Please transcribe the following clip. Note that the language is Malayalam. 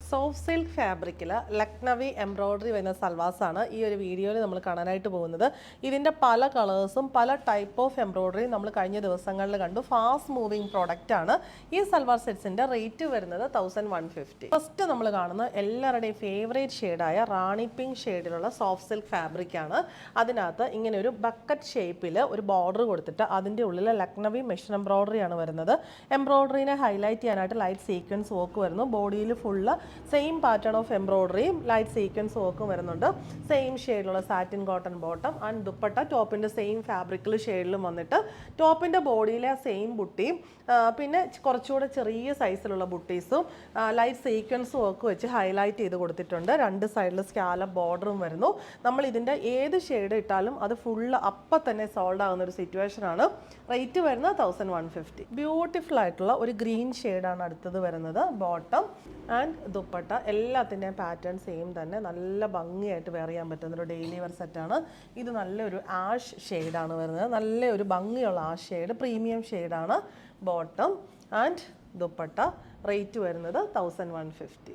സോഫ്റ്റ് സിൽക്ക് ഫാബ്രിക്കിൽ ലക്നവി എംബ്രോയ്ഡറി വരുന്ന സൽവാസാണ് ഈ ഒരു വീഡിയോയിൽ നമ്മൾ കാണാനായിട്ട് പോകുന്നത്. ഇതിൻ്റെ പല കളേഴ്സും പല ടൈപ്പ് ഓഫ് എംബ്രോയ്ഡറിയും നമ്മൾ കഴിഞ്ഞ ദിവസങ്ങളിൽ കണ്ടു. ഫാസ്റ്റ് മൂവിങ് പ്രോഡക്റ്റ് ആണ്. ഈ സൽവാർ സെറ്റ്സിൻ്റെ റേറ്റ് വരുന്നത് 1150. ഫസ്റ്റ് നമ്മൾ കാണുന്ന എല്ലാവരുടെയും ഫേവറേറ്റ് ഷെയ്ഡായ റാണി പിങ്ക് ഷെയ്ഡിലുള്ള സോഫ്റ്റ് സിൽക്ക് ഫാബ്രിക് ആണ്. അതിനകത്ത് ഇങ്ങനെ ഒരു ബക്കറ്റ് ഷേപ്പിൽ ഒരു ബോർഡർ കൊടുത്തിട്ട് അതിൻ്റെ ഉള്ളിൽ ലക്നവി മെഷീൻ എംബ്രോയ്ഡറി ആണ് വരുന്നത്. എംബ്രോയ്ഡറിനെ ഹൈലൈറ്റ് ചെയ്യാനായിട്ട് ലൈറ്റ് സീക്വൻസ് വർക്ക് വരുന്നു. ബോഡിയിൽ ഫുള്ള് സെയിം പാറ്റേൺ ഓഫ് എംബ്രോയ്ഡറിയും ലൈറ്റ് സീക്വൻസ് വർക്കും വരുന്നുണ്ട്. സെയിം ഷെയ്ഡിലുള്ള satin cotton bottom and dupatta ടോപ്പിൻ്റെ സെയിം ഫാബ്രിക്കിൽ ഷെയ്ഡിലും വന്നിട്ട് ടോപ്പിൻ്റെ ബോഡിയിലെ സെയിം ബുട്ടിയും പിന്നെ കുറച്ചുകൂടെ ചെറിയ സൈസിലുള്ള ബുട്ടീസും ലൈറ്റ് സീക്വൻസ് വർക്ക് വെച്ച് ഹൈലൈറ്റ് ചെയ്ത് കൊടുത്തിട്ടുണ്ട്. രണ്ട് സൈഡിൽ സ്കാലപ്പ് ബോർഡറും വരുന്നു. നമ്മൾ ഇതിൻ്റെ ഏത് ഷെയ്ഡ് ഇട്ടാലും അത് ഫുള്ള് അപ്പം തന്നെ സോൾഡ് ആകുന്ന ഒരു സിറ്റുവേഷനാണ്. റേറ്റ് വരുന്നത് 1150. ബ്യൂട്ടിഫുൾ ആയിട്ടുള്ള ഒരു ഗ്രീൻ ഷെയ്ഡാണ് അടുത്തത് വരുന്നത്. ബോട്ടം ആൻഡ് ദുപ്പട്ട എല്ലാത്തിൻ്റെയും പാറ്റേൺ സെയിം തന്നെ, നല്ല ഭംഗിയായിട്ട് വെയർ ചെയ്യാൻ പറ്റുന്ന ഒരു ഡെയിലി വെയർ സെറ്റാണ്. ഇത് നല്ലൊരു ആഷ് ഷെയ്ഡാണ് വരുന്നത്. നല്ലൊരു ഭംഗിയുള്ള ആഷ് ഷെയ്ഡ്, പ്രീമിയം ഷെയ്ഡാണ്. Bottom and dupatta. റേറ്റ് വരുന്നത് 1150.